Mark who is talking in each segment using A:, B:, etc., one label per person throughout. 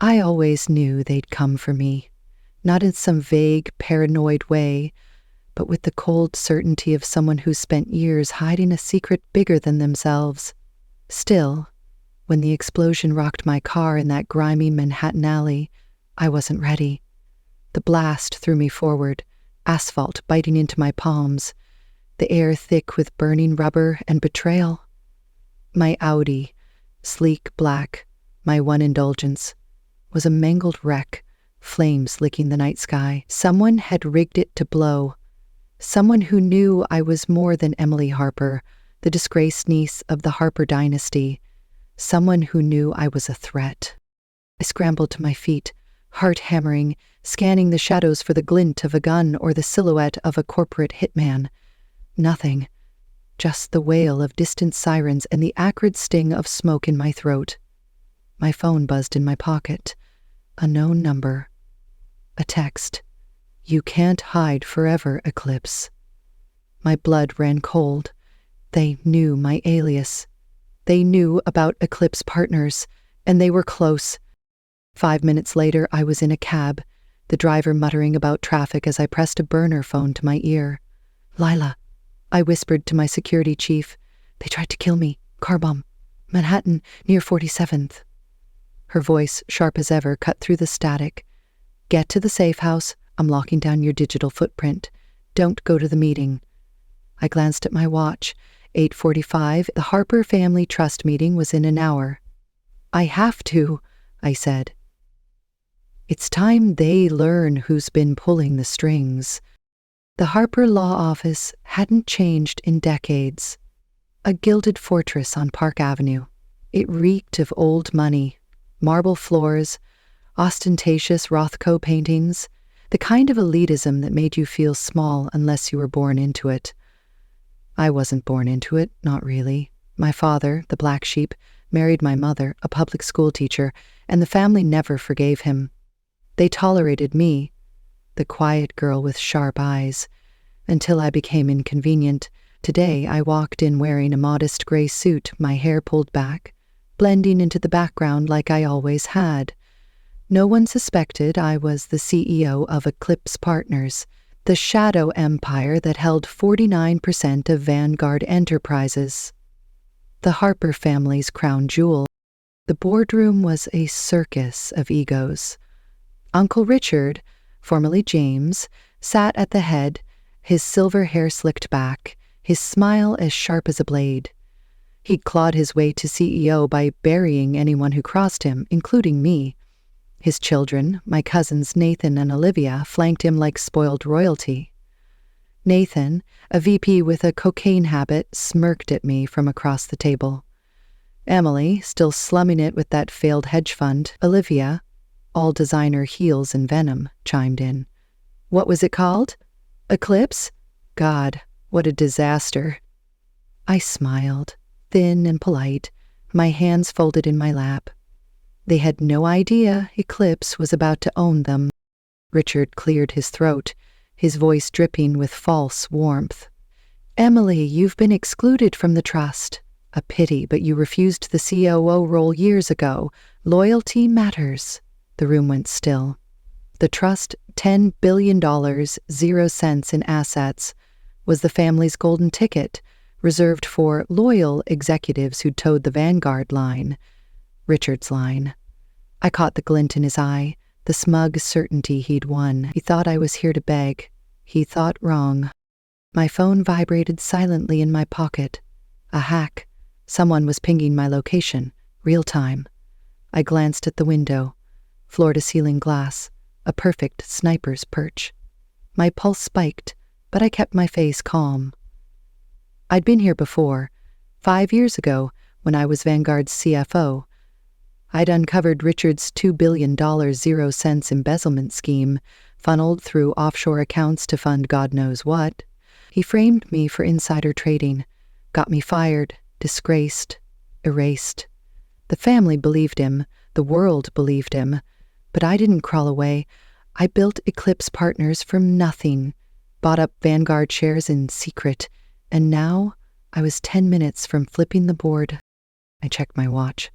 A: I always knew they'd come for me, not in some vague, paranoid way, but with the cold certainty of someone who spent years hiding a secret bigger than themselves. Still, when the explosion rocked my car in that grimy Manhattan alley, I wasn't ready. The blast threw me forward, asphalt biting into my palms, the air thick with burning rubber and betrayal. My Audi, sleek black, my one indulgence, was a mangled wreck, flames licking the night sky. Someone had rigged it to blow. Someone who knew I was more than Emily Harper, the disgraced niece of the Harper dynasty. Someone who knew I was a threat. I scrambled to my feet, heart hammering, scanning the shadows for the glint of a gun or the silhouette of a corporate hitman. Nothing. Just the wail of distant sirens and the acrid sting of smoke in my throat. My phone buzzed in my pocket. A known number. A text. "You can't hide forever, Eclipse." My blood ran cold. They knew my alias. They knew about Eclipse Partners, and they were close. 5 minutes later, I was in a cab, the driver muttering about traffic as I pressed a burner phone to my ear. "Lila," I whispered to my security chief. "They tried to kill me. Car bomb. Manhattan, near 47th. Her voice, sharp as ever, cut through the static. "Get to the safe house. I'm locking down your digital footprint. Don't go to the meeting." I glanced at my watch. 8:45. The Harper Family Trust meeting was in an hour. "I have to," I said. It's time they learn who's been pulling the strings. The Harper Law Office hadn't changed in decades. A gilded fortress on Park Avenue. It reeked of old money. Marble floors, ostentatious Rothko paintings, the kind of elitism that made you feel small unless you were born into it. I wasn't born into it, not really. My father, the black sheep, married my mother, a public school teacher, and the family never forgave him. They tolerated me, the quiet girl with sharp eyes, until I became inconvenient. Today I walked in wearing a modest gray suit, my hair pulled back, blending into the background like I always had. No one suspected I was the CEO of Eclipse Partners, the shadow empire that held 49% of Vanguard Enterprises. The Harper family's crown jewel. The boardroom was a circus of egos. Uncle Richard, formerly James, sat at the head, his silver hair slicked back, his smile as sharp as a blade. He'd clawed his way to CEO by burying anyone who crossed him, including me. His children, my cousins Nathan and Olivia, flanked him like spoiled royalty. Nathan, a VP with a cocaine habit, smirked at me from across the table. Emily, still slumming it with that failed hedge fund. Olivia, all designer heels and venom, chimed in. "What was it called? Eclipse? God, what a disaster." I smiled, thin and polite, my hands folded in my lap. They had no idea Eclipse was about to own them. Richard cleared his throat, his voice dripping with false warmth. "Emily, you've been excluded from the trust. A pity, but you refused the COO role years ago. Loyalty matters." The room went still. The trust, $10 billion, 0 cents in assets, was the family's golden ticket, reserved for loyal executives who towed the Vanguard line. Richard's line. I caught the glint in his eye, the smug certainty he'd won. He thought I was here to beg. He thought wrong. My phone vibrated silently in my pocket. A hack. Someone was pinging my location, real time. I glanced at the window. Floor-to-ceiling glass, a perfect sniper's perch. My pulse spiked, but I kept my face calm. I'd been here before, 5 years ago, when I was Vanguard's CFO. I'd uncovered Richard's $2 billion 0 cents embezzlement scheme, funneled through offshore accounts to fund God knows what. He framed me for insider trading, got me fired, disgraced, erased. The family believed him, the world believed him, but I didn't crawl away. I built Eclipse Partners from nothing, bought up Vanguard shares in secret, and now I was 10 minutes from flipping the board. I checked my watch.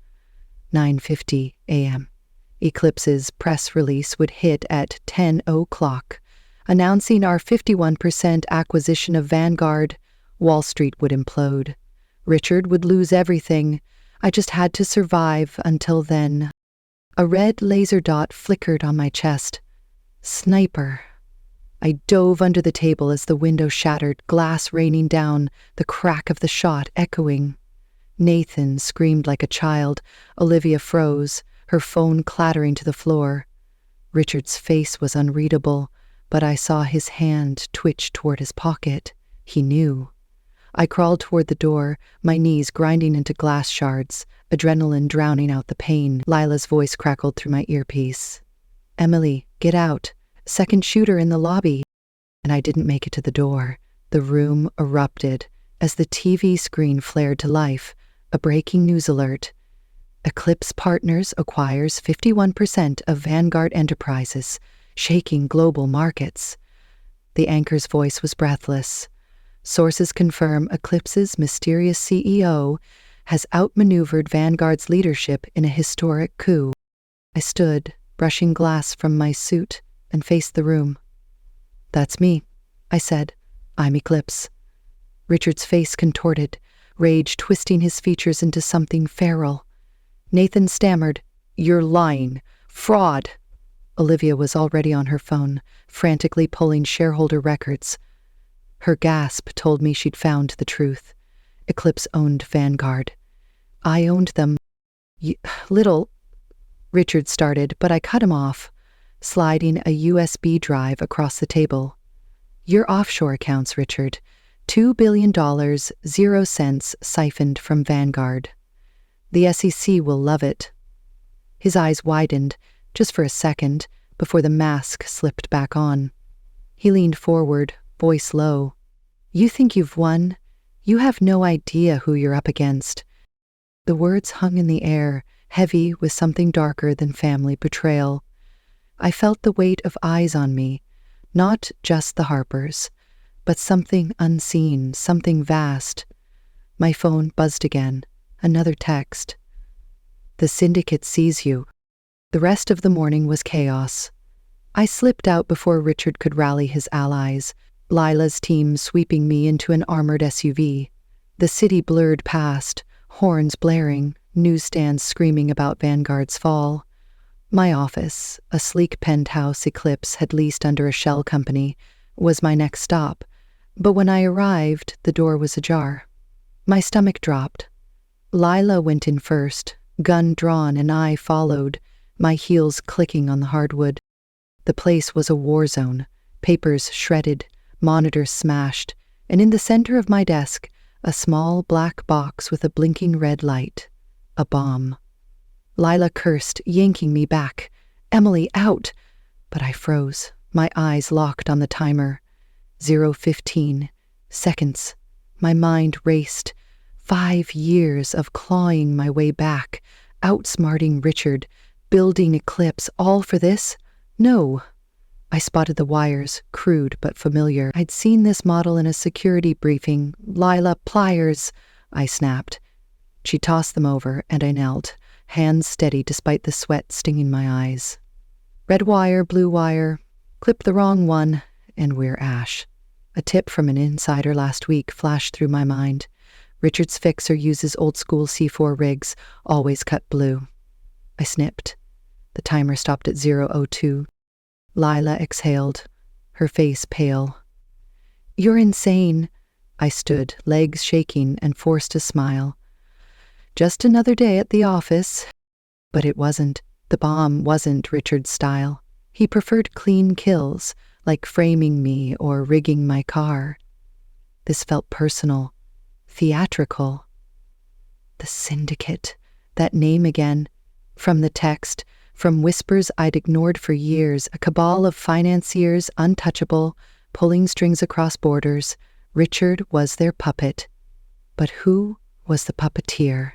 A: 9:50 a.m. Eclipse's press release would hit at 10 o'clock, announcing our 51% acquisition of Vanguard. Wall Street would implode. Richard would lose everything. I just had to survive until then. A red laser dot flickered on my chest. Sniper. I dove under the table as the window shattered, glass raining down, the crack of the shot echoing. Nathan screamed like a child. Olivia froze, her phone clattering to the floor. Richard's face was unreadable, but I saw his hand twitch toward his pocket. He knew. I crawled toward the door, my knees grinding into glass shards, adrenaline drowning out the pain. Lila's voice crackled through my earpiece. "Emily, get out. Second shooter in the lobby." And I didn't make it to the door. The room erupted as the TV screen flared to life. A breaking news alert. Eclipse Partners acquires 51% of Vanguard Enterprises, shaking global markets. The anchor's voice was breathless. Sources confirm Eclipse's mysterious CEO has outmaneuvered Vanguard's leadership in a historic coup. I stood, brushing glass from my suit, and faced the room. "That's me," I said. "I'm Eclipse." Richard's face contorted, rage twisting his features into something feral. Nathan stammered, "You're lying. Fraud." Olivia was already on her phone, frantically pulling shareholder records. Her gasp told me she'd found the truth. Eclipse owned Vanguard. I owned them. Little, Richard started, but I cut him off, sliding a USB drive across the table. "Your offshore accounts, Richard. $2 billion, 0 cents siphoned from Vanguard. The SEC will love it." His eyes widened, just for a second, before the mask slipped back on. He leaned forward, voice low. "You think you've won? You have no idea who you're up against." The words hung in the air, heavy with something darker than family betrayal. I felt the weight of eyes on me, not just the Harpers, but something unseen, something vast. My phone buzzed again. Another text. "The syndicate sees you." The rest of the morning was chaos. I slipped out before Richard could rally his allies, Lila's team sweeping me into an armored SUV. The city blurred past, horns blaring, newsstands screaming about Vanguard's fall. My office, a sleek penthouse Eclipse had leased under a shell company, was my next stop, but when I arrived, the door was ajar. My stomach dropped. Lila went in first, gun drawn, and I followed, my heels clicking on the hardwood. The place was a war zone, papers shredded, monitors smashed, and in the center of my desk, a small black box with a blinking red light. A bomb. Lila cursed, yanking me back. "Emily, out!" But I froze, my eyes locked on the timer. 0:15. Seconds. My mind raced. 5 years of clawing my way back, outsmarting Richard, building Eclipse, all for this? No. I spotted the wires, crude but familiar. I'd seen this model in a security briefing. "Lila, pliers," I snapped. She tossed them over, and I knelt, hands steady despite the sweat stinging my eyes. Red wire, blue wire, clip the wrong one, and we're ash. A tip from an insider last week flashed through my mind. Richard's fixer uses old-school C4 rigs, always cut blue. I snipped. The timer stopped at 0:02. Lila exhaled, her face pale. "You're insane." I stood, legs shaking, and forced a smile. Just another day at the office. But it wasn't. The bomb wasn't Richard's style. He preferred clean kills, like framing me or rigging my car. This felt personal, theatrical. The syndicate, that name again. From the text, from whispers I'd ignored for years, a cabal of financiers, untouchable, pulling strings across borders. Richard was their puppet. But who was the puppeteer?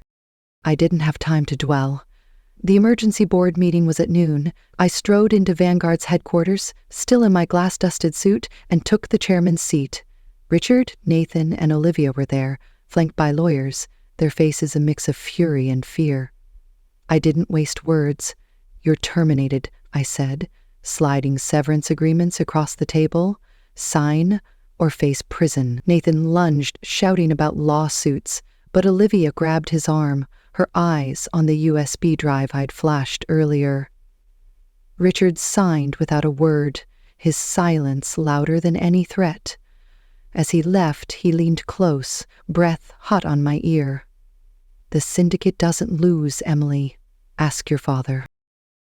A: I didn't have time to dwell. The emergency board meeting was at noon. I strode into Vanguard's headquarters, still in my glass-dusted suit, and took the chairman's seat. Richard, Nathan, and Olivia were there, flanked by lawyers, their faces a mix of fury and fear. I didn't waste words. You're terminated, I said, sliding severance agreements across the table. Sign or face prison. Nathan lunged, shouting about lawsuits, but Olivia grabbed his arm, her eyes on the USB drive I'd flashed earlier. Richard signed without a word, his silence louder than any threat. As he left, he leaned close, breath hot on my ear. The syndicate doesn't lose, Emily. Ask your father.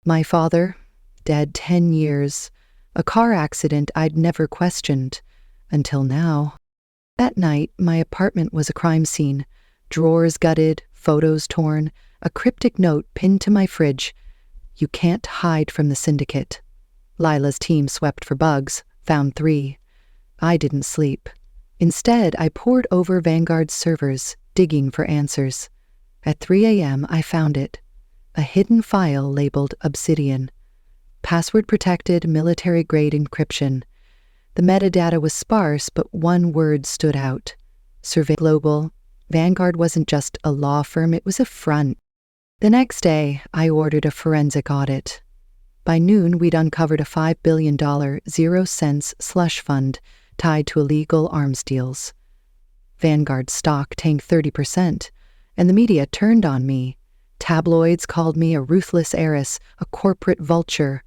A: My father, dead 10 years, a car accident I'd never questioned, until now. That night, my apartment was a crime scene. Drawers gutted, photos torn, a cryptic note pinned to my fridge. You can't hide from the syndicate. Lila's team swept for bugs, found 3. I didn't sleep. Instead, I pored over Vanguard's servers, digging for answers. At 3 a.m., I found it. A hidden file labeled Obsidian. Password-protected, military-grade encryption. The metadata was sparse, but one word stood out. Survey Global. Vanguard wasn't just a law firm, it was a front. The next day, I ordered a forensic audit. By noon, we'd uncovered a $5 billion, 0-cents slush fund tied to illegal arms deals. Vanguard's stock tanked 30%, and the media turned on me. Tabloids called me a ruthless heiress, a corporate vulture.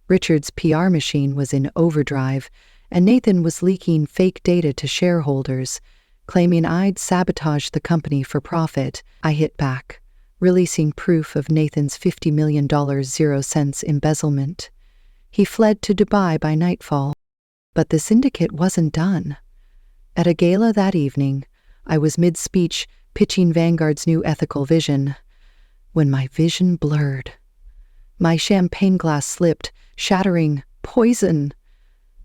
A: Richard's PR machine was in overdrive, and Nathan was leaking fake data to shareholders, claiming I'd sabotaged the company for profit. I hit back, releasing proof of Nathan's $50 million 0-cents embezzlement. He fled to Dubai by nightfall. But the syndicate wasn't done. At a gala that evening, I was mid-speech pitching Vanguard's new ethical vision, when my vision blurred. My champagne glass slipped, shattering. Poison!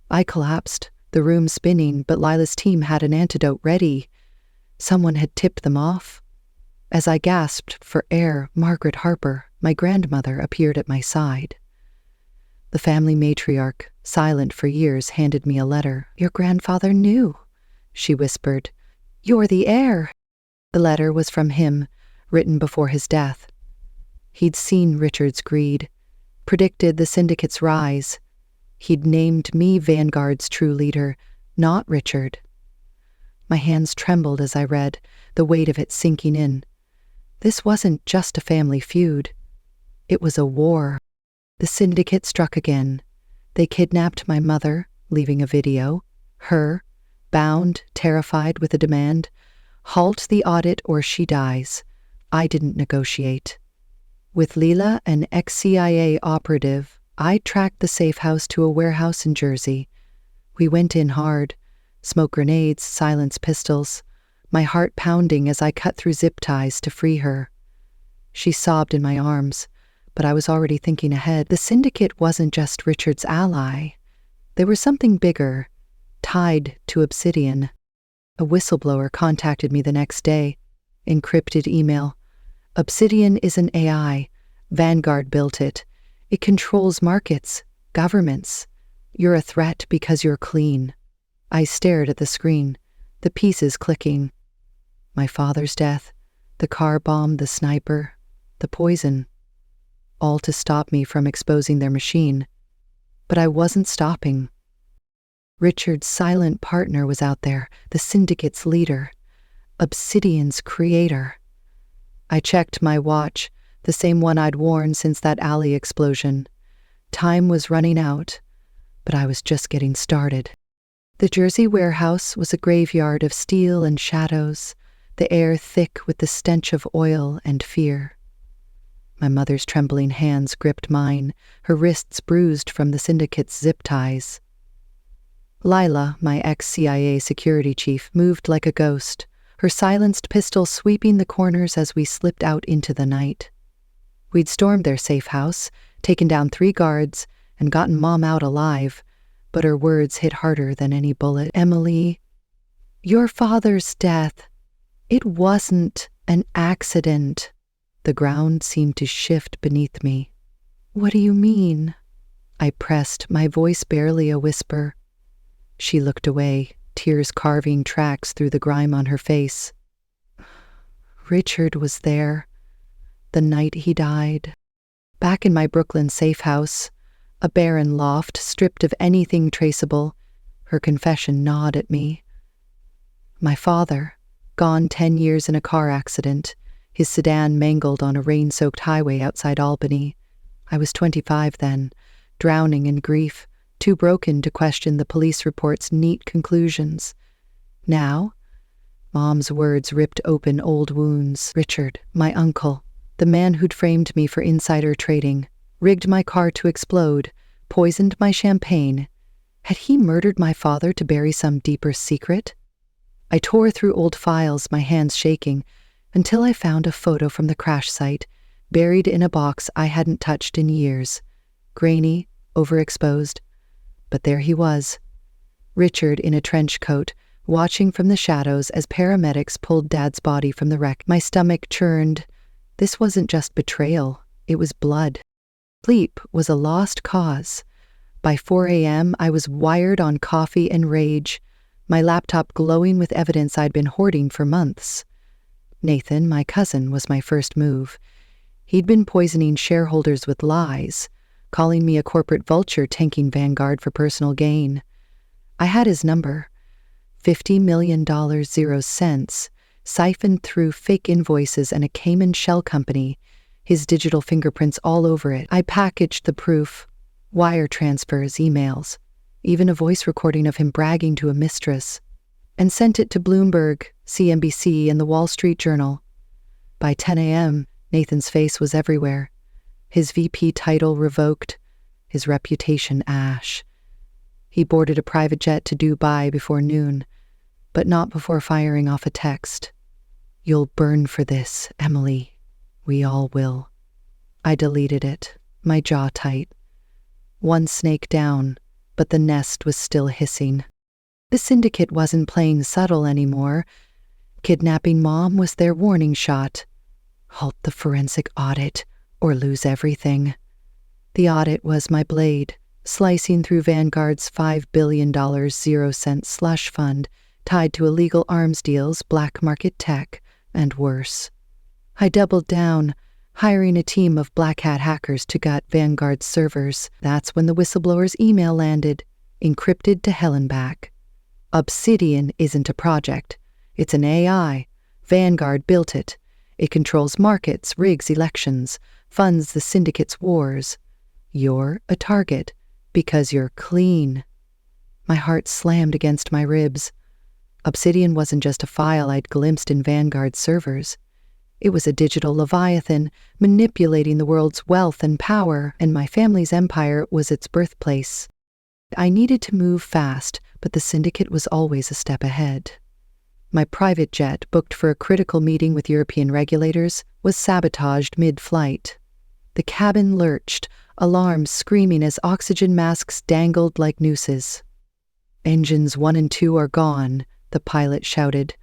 A: I collapsed, the room spinning, but Lila's team had an antidote ready. Someone had tipped them off. As I gasped for air, Margaret Harper, my grandmother, appeared at my side. The family matriarch, silent for years, handed me a letter. Your grandfather knew, she whispered. You're the heir. The letter was from him, written before his death. He'd seen Richard's greed, predicted the syndicate's rise. He'd named me Vanguard's true leader, not Richard. My hands trembled as I read, the weight of it sinking in. This wasn't just a family feud. It was a war. The syndicate struck again. They kidnapped my mother, leaving a video. Her, bound, terrified with a demand. Halt the audit or she dies. I didn't negotiate. With Leela, an ex-CIA operative, I tracked the safe house to a warehouse in Jersey. We went in hard. Smoke grenades, silenced pistols. My heart pounding as I cut through zip ties to free her. She sobbed in my arms, but I was already thinking ahead. The syndicate wasn't just Richard's ally. They were something bigger, tied to Obsidian. A whistleblower contacted me the next day. Encrypted email. Obsidian is an AI. Vanguard built it. It controls markets, governments. You're a threat because you're clean. I stared at the screen, the pieces clicking. My father's death, the car bomb, the sniper, the poison. All to stop me from exposing their machine. But I wasn't stopping. Richard's silent partner was out there, the syndicate's leader, Obsidian's creator. I checked my watch, the same one I'd worn since that alley explosion. Time was running out, but I was just getting started. The Jersey warehouse was a graveyard of steel and shadows, the air thick with the stench of oil and fear. My mother's trembling hands gripped mine, her wrists bruised from the syndicate's zip ties. Lila, my ex-CIA security chief, moved like a ghost, her silenced pistol sweeping the corners as we slipped out into the night. We'd stormed their safe house, taken down 3 guards, and gotten Mom out alive, but her words hit harder than any bullet. Emily, your father's death, it wasn't an accident. The ground seemed to shift beneath me. What do you mean? I pressed, my voice barely a whisper. She looked away, tears carving tracks through the grime on her face. Richard was there, the night he died. Back in my Brooklyn safe house, a barren loft stripped of anything traceable, her confession gnawed at me. My father, gone 10 years in a car accident, his sedan mangled on a rain-soaked highway outside Albany. I was 25 then, drowning in grief, too broken to question the police report's neat conclusions. Now, Mom's words ripped open old wounds. Richard, my uncle, the man who'd framed me for insider trading, rigged my car to explode, poisoned my champagne. Had he murdered my father to bury some deeper secret? I tore through old files, my hands shaking, until I found a photo from the crash site, buried in a box I hadn't touched in years. Grainy, overexposed. But there he was, Richard in a trench coat, watching from the shadows as paramedics pulled Dad's body from the wreck. My stomach churned. This wasn't just betrayal, it was blood. Sleep was a lost cause. By 4 a.m., I was wired on coffee and rage, my laptop glowing with evidence I'd been hoarding for months. Nathan, my cousin, was my first move. He'd been poisoning shareholders with lies, calling me a corporate vulture tanking Vanguard for personal gain. I had his number. $50 million 0 cents, siphoned through fake invoices and a Cayman shell company, his digital fingerprints all over it. I packaged the proof, wire transfers, emails, even a voice recording of him bragging to a mistress, and sent it to Bloomberg, CNBC, and the Wall Street Journal. By 10 a.m., Nathan's face was everywhere. His VP title revoked, his reputation ash. He boarded a private jet to Dubai before noon, but not before firing off a text. "You'll burn for this, Emily. We all will." I deleted it, my jaw tight. One snake down, but the nest was still hissing. The syndicate wasn't playing subtle anymore. Kidnapping Mom was their warning shot. Halt the forensic audit, or lose everything. The audit was my blade, slicing through Vanguard's $5 billion 0 cent slush fund, tied to illegal arms deals, black market tech, and worse. I doubled down, hiring a team of black hat hackers to gut Vanguard's servers. That's when the whistleblower's email landed, encrypted to hell and back. Obsidian isn't a project. It's an AI. Vanguard built it. It controls markets, rigs elections, funds the syndicate's wars. You're a target because you're clean. My heart slammed against my ribs. Obsidian wasn't just a file I'd glimpsed in Vanguard's servers. It was a digital leviathan, manipulating the world's wealth and power, and my family's empire was its birthplace. I needed to move fast, but the syndicate was always a step ahead. My private jet, booked for a critical meeting with European regulators, was sabotaged mid-flight. The cabin lurched, alarms screaming as oxygen masks dangled like nooses. "Engines 1 and 2 are gone," the pilot shouted.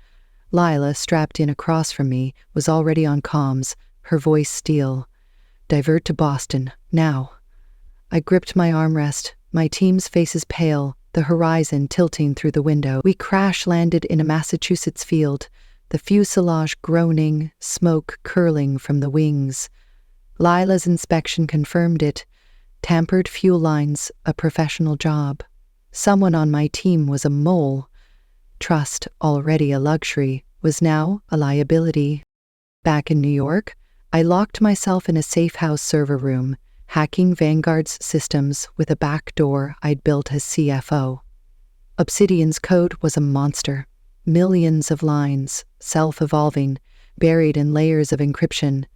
A: Lila, strapped in across from me, was already on comms, her voice steel. "Divert to Boston, now." I gripped my armrest, my team's faces pale, the horizon tilting through the window. We crash-landed in a Massachusetts field, the fuselage groaning, smoke curling from the wings. Lila's inspection confirmed it. Tampered fuel lines, a professional job. Someone on my team was a mole. Trust, already a luxury, was now a liability. Back in New York, I locked myself in a safe house server room, hacking Vanguard's systems with a back door I'd built as CFO. Obsidian's code was a monster. Millions of lines, self-evolving, buried in layers of encryption.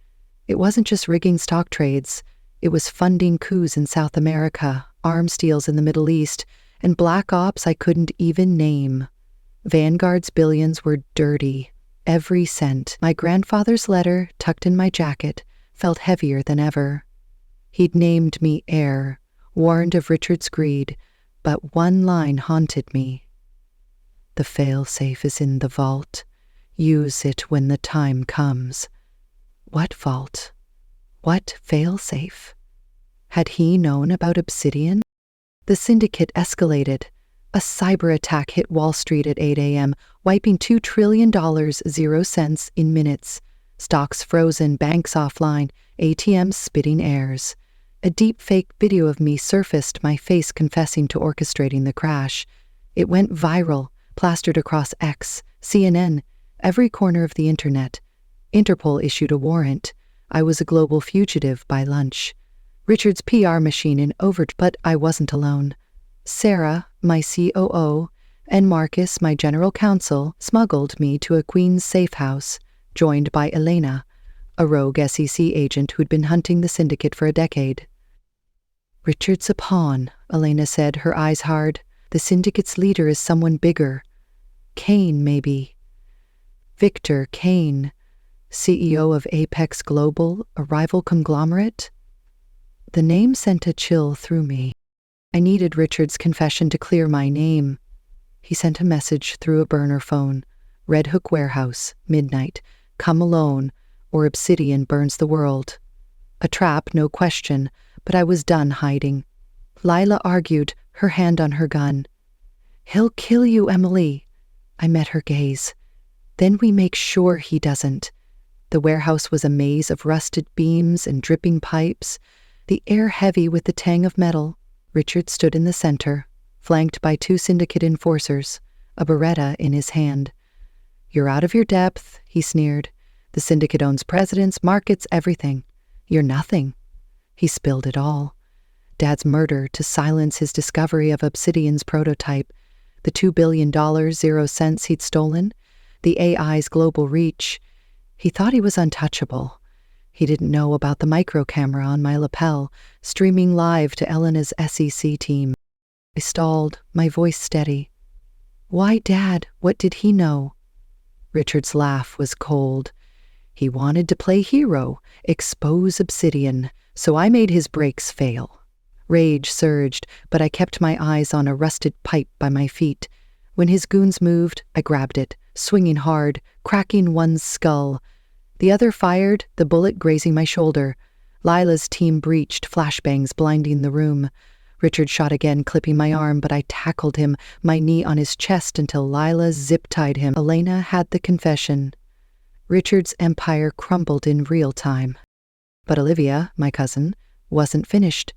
A: It wasn't just rigging stock trades. It was funding coups in South America, arms deals in the Middle East, and black ops I couldn't even name. Vanguard's billions were dirty, every cent. My grandfather's letter, tucked in my jacket, felt heavier than ever. He'd named me heir, warned of Richard's greed, but one line haunted me. "The fail-safe is in the vault. Use it when the time comes." What vault? What fail-safe? Had he known about Obsidian? The syndicate escalated. A cyber attack hit Wall Street at 8 a.m., wiping $2 trillion 0 cents in minutes. Stocks frozen, banks offline, ATMs spitting airs. A deep-fake video of me surfaced, my face confessing to orchestrating the crash. It went viral, plastered across X, CNN, every corner of the internet. Interpol issued a warrant. I was a global fugitive by lunch. Richard's PR machine in overdrive, but I wasn't alone. Sarah, my COO, and Marcus, my general counsel, smuggled me to a Queen's safe house, joined by Elena, a rogue SEC agent who'd been hunting the syndicate for a decade. "Richard's a pawn," Elena said, her eyes hard. "The syndicate's leader is someone bigger. Kane, maybe. Victor Kane, CEO of Apex Global, a rival conglomerate?" The name sent a chill through me. I needed Richard's confession to clear my name. He sent a message through a burner phone. "Red Hook Warehouse, midnight. Come alone, or Obsidian burns the world." A trap, no question, but I was done hiding. Lila argued, her hand on her gun. "He'll kill you, Emily." I met her gaze. "Then we make sure he doesn't." The warehouse was a maze of rusted beams and dripping pipes, the air heavy with the tang of metal. Richard stood in the center, flanked by 2 syndicate enforcers, a Beretta in his hand. "You're out of your depth," he sneered. "The syndicate owns presidents, markets, everything. You're nothing." He spilled it all. Dad's murder to silence his discovery of Obsidian's prototype, the $2 billion 0 cents he'd stolen, the AI's global reach. He thought he was untouchable. He didn't know about the micro camera on my lapel, streaming live to Elena's SEC team. I stalled, my voice steady. "Why, Dad? What did he know?" Richard's laugh was cold. "He wanted to play hero, expose Obsidian, so I made his brakes fail." Rage surged, but I kept my eyes on a rusted pipe by my feet. When his goons moved, I grabbed it, swinging hard, cracking one's skull. The other fired, the bullet grazing my shoulder. Lila's team breached, flashbangs blinding the room. Richard shot again, clipping my arm, but I tackled him, my knee on his chest until Lila zip-tied him. Elena had the confession. Richard's empire crumbled in real time. But Olivia, my cousin, wasn't finished.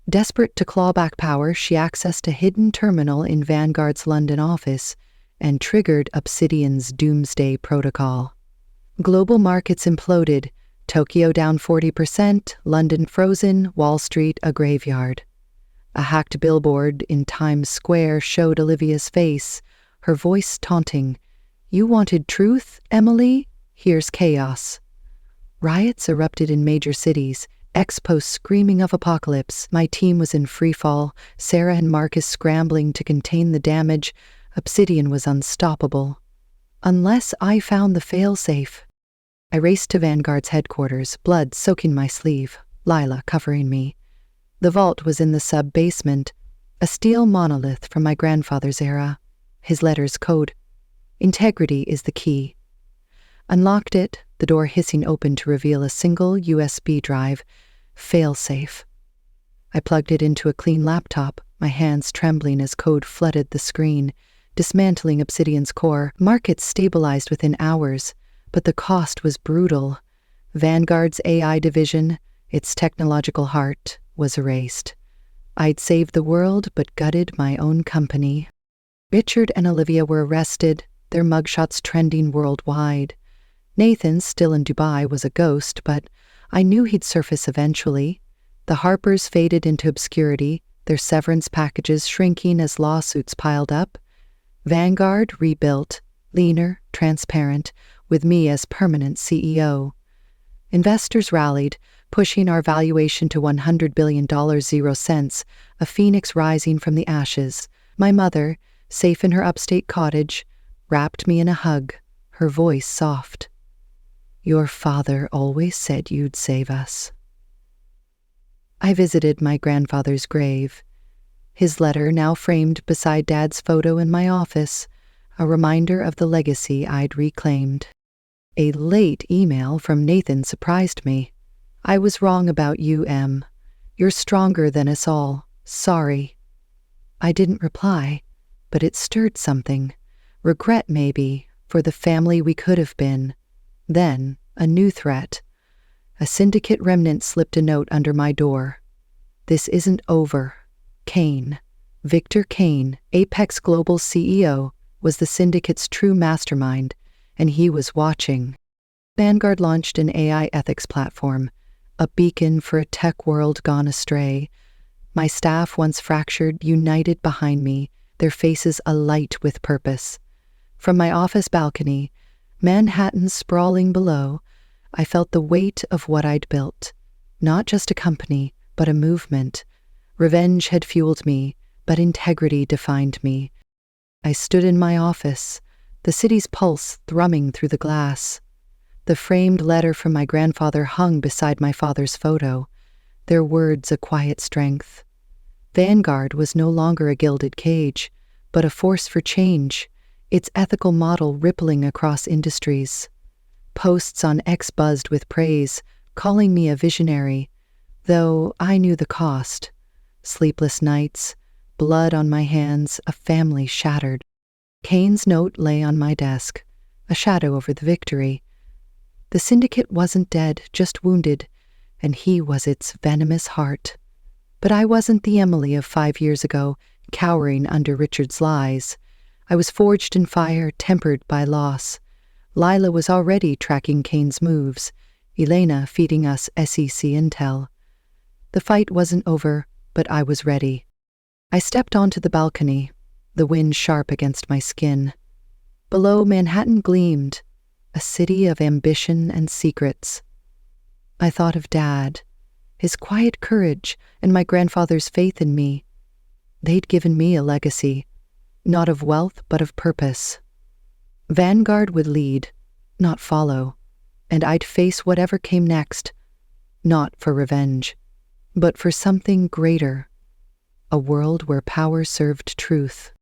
A: Desperate to claw back power, she accessed a hidden terminal in Vanguard's London office and triggered Obsidian's doomsday protocol. Global markets imploded, Tokyo down 40%, London frozen, Wall Street a graveyard. A hacked billboard in Times Square showed Olivia's face, her voice taunting. "You wanted truth, Emily? Here's chaos." Riots erupted in major cities, ex-posts screaming of apocalypse. My team was in freefall, Sarah and Marcus scrambling to contain the damage. Obsidian was unstoppable. Unless I found the fail-safe. I raced to Vanguard's headquarters, blood soaking my sleeve, Lila covering me. The vault was in the sub-basement, a steel monolith from my grandfather's era. His letters code. Integrity is the key. Unlocked it, the door hissing open to reveal a single USB drive. Fail-safe. I plugged it into a clean laptop, my hands trembling as code flooded the screen, dismantling Obsidian's core. Markets stabilized within hours, but the cost was brutal. Vanguard's AI division, its technological heart, was erased. I'd saved the world but gutted my own company. Richard and Olivia were arrested, their mugshots trending worldwide. Nathan, still in Dubai, was a ghost, but I knew he'd surface eventually. The Harpers faded into obscurity, their severance packages shrinking as lawsuits piled up. Vanguard rebuilt, leaner, transparent, with me as permanent CEO. Investors rallied, pushing our valuation to $100 billion 0 cents, a phoenix rising from the ashes. My mother, safe in her upstate cottage, wrapped me in a hug, her voice soft. "Your father always said you'd save us." I visited my grandfather's grave. His letter now framed beside Dad's photo in my office, a reminder of the legacy I'd reclaimed. A late email from Nathan surprised me. "I was wrong about you, Em. You're stronger than us all. Sorry." I didn't reply, but it stirred something. Regret, maybe, for the family we could have been. Then, a new threat. A syndicate remnant slipped a note under my door. "This isn't over. Kane, Victor Kane, Apex Global's CEO, was the syndicate's true mastermind, and he was watching." Vanguard launched an AI ethics platform, a beacon for a tech world gone astray. My staff, once fractured, united behind me, their faces alight with purpose. From my office balcony, Manhattan sprawling below, I felt the weight of what I'd built. Not just a company, but a movement. Revenge had fueled me, but integrity defined me. I stood in my office, the city's pulse thrumming through the glass. The framed letter from my grandfather hung beside my father's photo, their words a quiet strength. Vanguard was no longer a gilded cage, but a force for change, its ethical model rippling across industries. Posts on X buzzed with praise, calling me a visionary, though I knew the cost. Sleepless nights, blood on my hands, a family shattered. Kane's note lay on my desk, a shadow over the victory. The syndicate wasn't dead, just wounded, and he was its venomous heart. But I wasn't the Emily of 5 years ago, cowering under Richard's lies. I was forged in fire, tempered by loss. Lila was already tracking Kane's moves, Elena feeding us SEC intel. The fight wasn't over, but I was ready. I stepped onto the balcony, the wind sharp against my skin. Below, Manhattan gleamed, a city of ambition and secrets. I thought of Dad, his quiet courage, and my grandfather's faith in me. They'd given me a legacy, not of wealth, but of purpose. Vanguard would lead, not follow, and I'd face whatever came next, not for revenge, but for something greater, a world where power served truth.